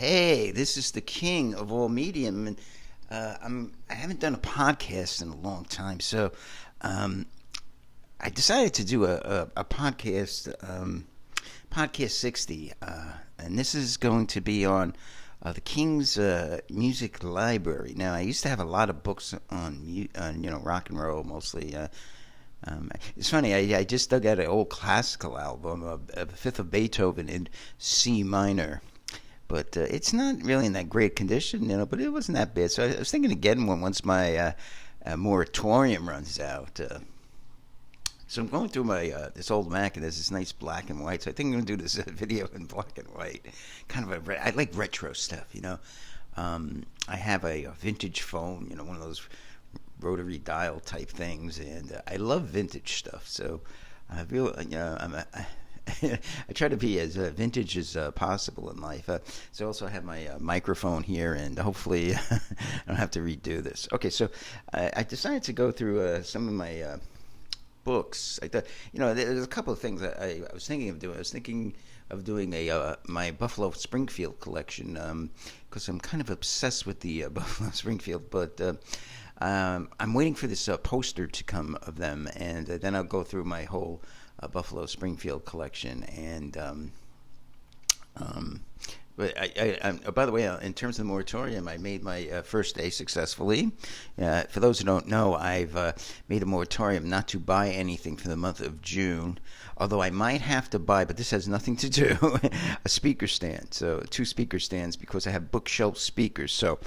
Hey, this is the king of all medium, and I haven't done a podcast in a long time, so um, I decided to do a podcast, podcast 60, and this is going to be on the King's music library. Now, I used to have a lot of books on rock and roll mostly. It's funny. I just dug out an old classical album, a Fifth of Beethoven in C minor, but it's not really in that great condition, But it wasn't that bad. So I was thinking of getting one once my moratorium runs out. So I'm going through my this old Mac, and there's this nice black and white. So I think I'm going to do this video in black and white. I like retro stuff. I have a vintage phone, one of those rotary dial type things, and I love vintage stuff. So I feel, I try to be as vintage as possible in life. So also I have my microphone here, and hopefully I don't have to redo this. Okay, so I decided to go through some of my books. I thought, there's a couple of things that I was thinking of doing. I was thinking of doing a my Buffalo Springfield collection because I'm kind of obsessed with the Buffalo Springfield, but I'm waiting for this poster to come of them, and then I'll go through my whole Buffalo Springfield collection. And but by the way, in terms of the moratorium, I made my first day successfully. For those who don't know, I've made a moratorium not to buy anything for the month of June, although I might have to buy, but this has nothing to do, a speaker stand. So 2 speaker stands because I have bookshelf speakers. So,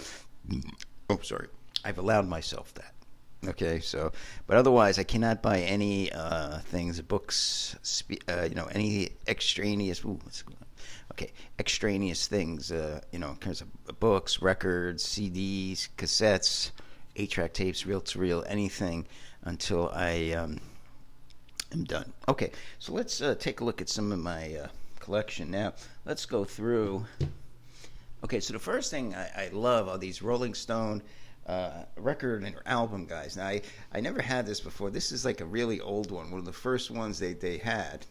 oh, sorry. I've allowed myself that. Okay, so, but otherwise, I cannot buy any things, books, any extraneous. Extraneous things. In terms of books, records, CDs, cassettes, 8-track tapes, reel-to-reel, anything until I am done. Okay, so let's take a look at some of my collection now. Let's go through. Okay, so the first thing I love are these Rolling Stone record and album guys. Now, I never had this before. This is like a really old one of the first ones they had,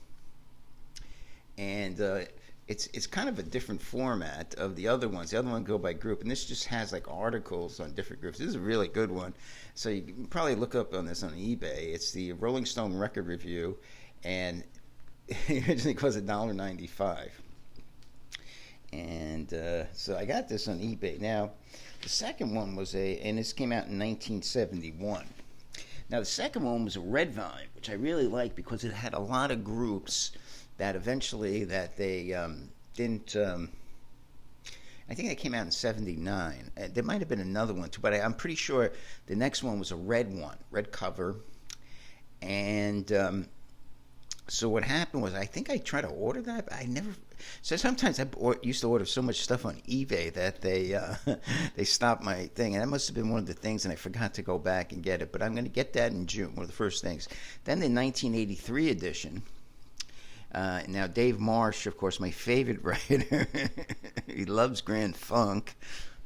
and it's kind of a different format of the other ones. The other one go by group, and this just has like articles on different groups. This is a really good one, so you can probably look up on this on eBay. It's the Rolling Stone Record Review, and it originally cost $1.95. And so I got this on eBay. Now, the second one was and this came out in 1971. Now, the second one was a red volume, which I really liked because it had a lot of groups that eventually they didn't. I think they came out in '79. There might have been another one too, but I'm pretty sure the next one was a red one, red cover, and. So what happened was, I think I tried to order that, but I never. So sometimes I used to order so much stuff on eBay that they stopped my thing, and that must have been one of the things, and I forgot to go back and get it. But I'm going to get that in June, one of the first things. Then the 1983 edition. Now Dave Marsh, of course, my favorite writer. He loves Grand Funk,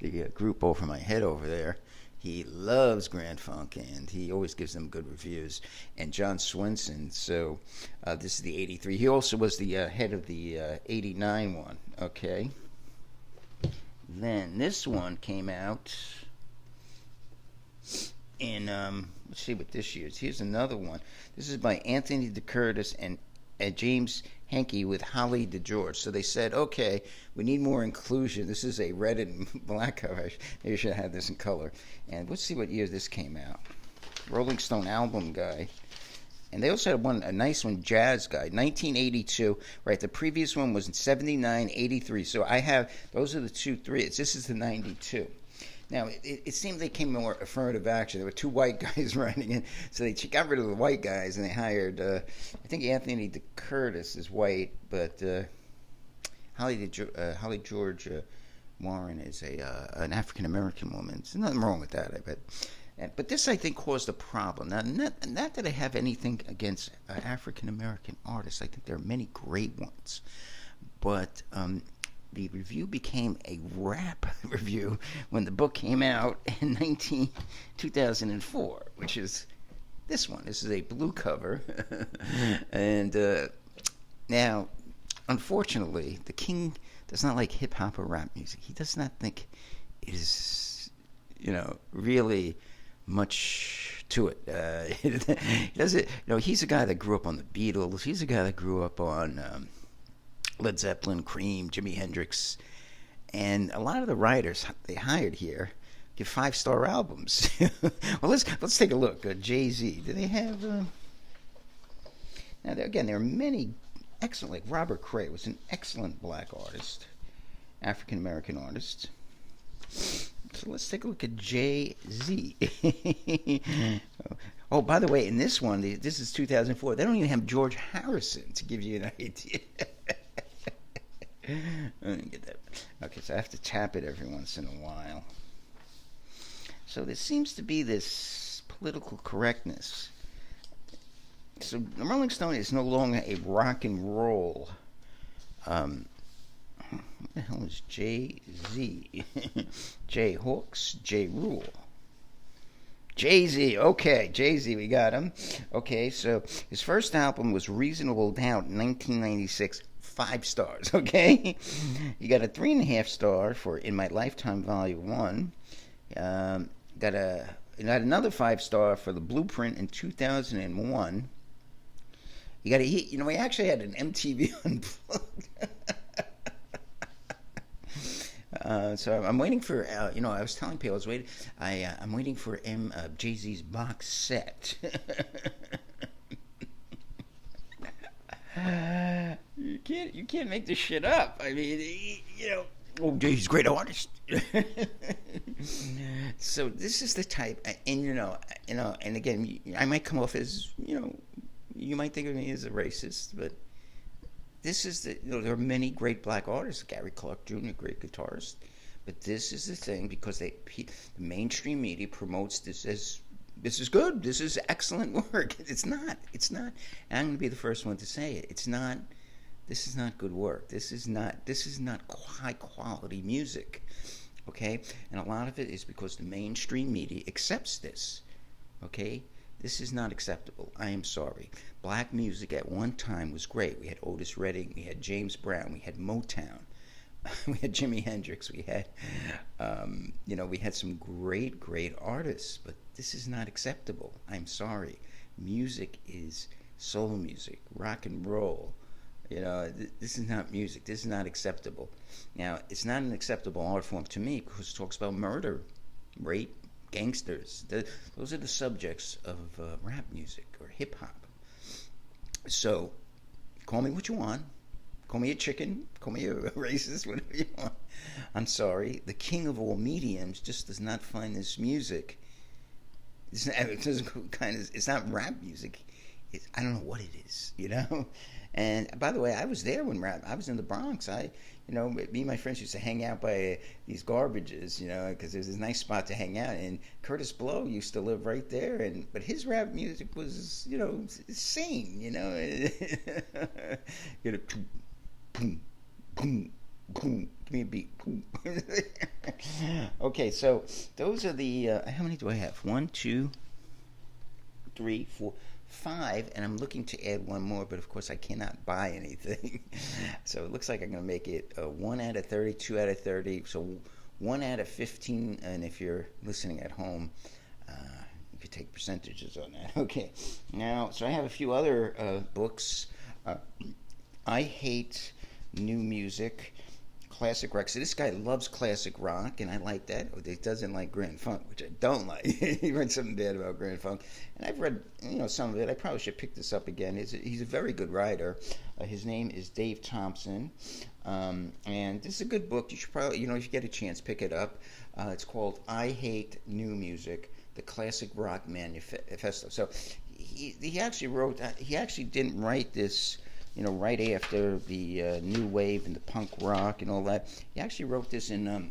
the group over my head over there. He loves Grand Funk, and he always gives them good reviews. And John Swenson, so this is the 83. He also was the head of the 89 one, okay? Then this one came out in, let's see what this year is. Here's another one. This is by Anthony DeCurtis and James Henke with Holly DeGeorge. So they said, okay, we need more inclusion. This is a red and black cover. Maybe I should have had this in color. And let's see what year this came out. Rolling Stone album guy. And they also had a nice one, Jazz Guide, 1982. Right, the previous one was in 79, 83. So I have, those are the 2-3s. This is the 92. Now, it seemed they came more affirmative action. There were 2 white guys running in, so they got rid of the white guys, and they hired, I think Anthony DeCurtis is white, but Holly George Warren is an African-American woman. There's nothing wrong with that, I bet. But this, I think, caused a problem. Now, not that I have anything against African-American artists. I think there are many great ones. But the review became a rap review when the book came out in 2004, which is this one. This is a blue cover. And now, unfortunately, the king does not like hip hop or rap music. He does not think it is, really much to it. He doesn't. He's a guy that grew up on the Beatles. He's a guy that grew up on Led Zeppelin, Cream, Jimi Hendrix, and a lot of the writers they hired here give 5-star albums. Well, let's take a look. Jay-Z. Do they have? Now, again, there are many excellent. Like Robert Cray was an excellent black artist, African American artist. So let's take a look at Jay-Z. Oh, by the way, in this one, this is 2004. They don't even have George Harrison to give you an idea. Let me get that. Okay, so I have to tap it every once in a while. So there seems to be this political correctness. So the Rolling Stone is no longer a rock and roll. What the hell is Jay-Z? Jay Hawks, Jay Rule. Jay-Z, okay, Jay-Z, we got him. Okay, so his first album was Reasonable Doubt in 1996. 5 stars, okay? You got a 3.5 star for In My Lifetime Volume 1. Got another 5 star for The Blueprint in 2001. You got we actually had an MTV Unplugged. So I'm waiting for, I was telling people I'm waiting for Jay-Z's box set. You can't make this shit up. I mean, oh, he's a great artist. So this is the type, and and again, I might come off as, you might think of me as a racist, but this is there are many great black artists, Gary Clark Jr., great guitarist, but this is the thing because the mainstream media promotes this as this is good, this is excellent work. It's not. And I'm going to be the first one to say it. It's not. This is not good work. This is not high quality music. Okay? And a lot of it is because the mainstream media accepts this. Okay? This is not acceptable. I am sorry. Black music at one time was great. We had Otis Redding, we had James Brown, we had Motown, we had Jimi Hendrix, we had we had some great artists, but this is not acceptable. I'm sorry. Music is soul music, rock and roll. This is not music. This is not acceptable. Now, it's not an acceptable art form to me because it talks about murder, rape, gangsters. Those are the subjects of rap music or hip hop. So, call me what you want. Call me a chicken. Call me a racist. Whatever you want. I'm sorry. The king of all mediums just does not find this music. It's not rap music. I don't know what it is. And by the way, I was there when I was in the Bronx. Me and my friends used to hang out by these garbages, because there's this nice spot to hang out. And Curtis Blow used to live right there, but his rap music was, sane, boom, boom, boom. Give me a beat. Boom. Okay, so those are the. How many do I have? 1, 2, 3, 4. 5, and I'm looking to add one more, but of course I cannot buy anything. So it looks like I'm going to make it 1 out of 30, 2 out of 30, so 1 out of 15, and if you're listening at home, you could take percentages on that. Okay, now, so I have a few other books. I Hate New Music, classic rock. So this guy loves classic rock, and I like that. He doesn't like Grand Funk, which I don't like. He read something bad about Grand Funk, and I've read some of it. I probably should pick this up again. He's a very good writer. His name is Dave Thompson, and this is a good book. You should probably, if you get a chance, pick it up. It's called I Hate New Music, the Classic Rock Manifesto. So he actually wrote. He actually didn't write this right after the new wave and the punk rock and all that. He actually wrote this in